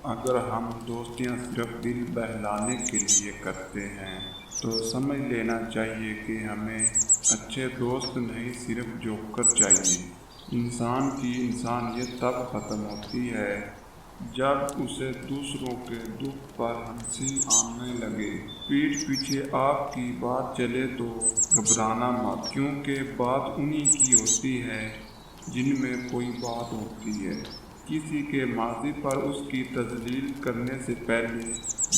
اگر ہم دوستیاں صرف دل بہلانے کے لیے کرتے ہیں تو سمجھ لینا چاہیے کہ ہمیں اچھے دوست نہیں صرف جوکر چاہیے۔ انسان کی انسانیت تب ختم ہوتی ہے جب اسے دوسروں کے دکھ پر ہنسی آنے لگے۔ پیٹھ پیچھے آپ کی بات چلے تو گھبرانا مت، کیونکہ بات انہی کی ہوتی ہے جن میں کوئی بات ہوتی ہے۔ کسی کے ماضی پر اس کی تذلیل کرنے سے پہلے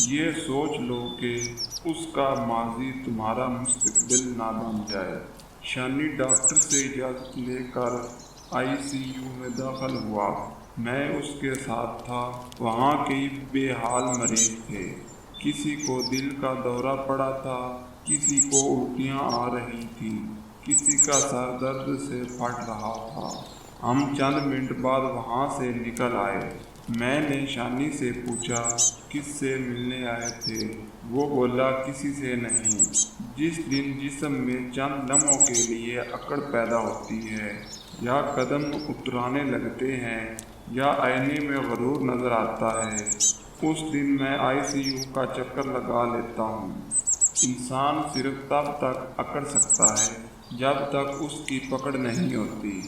یہ سوچ لو کہ اس کا ماضی تمہارا مستقبل نہ بن جائے۔ شانی ڈاکٹر سے اجازت لے کر ICU میں داخل ہوا۔ میں اس کے ساتھ تھا۔ وہاں کئی بے حال مریض تھے۔ کسی کو دل کا دورہ پڑا تھا، کسی کو الٹیاں آ رہی تھیں، کسی کا سر درد سے پھٹ رہا تھا۔ ہم چند منٹ بعد وہاں سے نکل آئے۔ میں نے شانی سے پوچھا کس سے ملنے آئے تھے؟ وہ بولا کسی سے نہیں۔ جس دن جسم میں چند لمحوں کے لیے اکڑ پیدا ہوتی ہے، یا قدم اترانے لگتے ہیں، یا آئینے میں غرور نظر آتا ہے، اس دن میں ICU کا چکر لگا لیتا ہوں۔ انسان صرف تب تک اکڑ سکتا ہے جب تک اس کی پکڑ نہیں ہوتی۔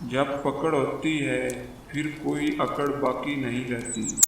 جب پکڑ ہوتی ہے پھر کوئی اکڑ باقی نہیں رہتی۔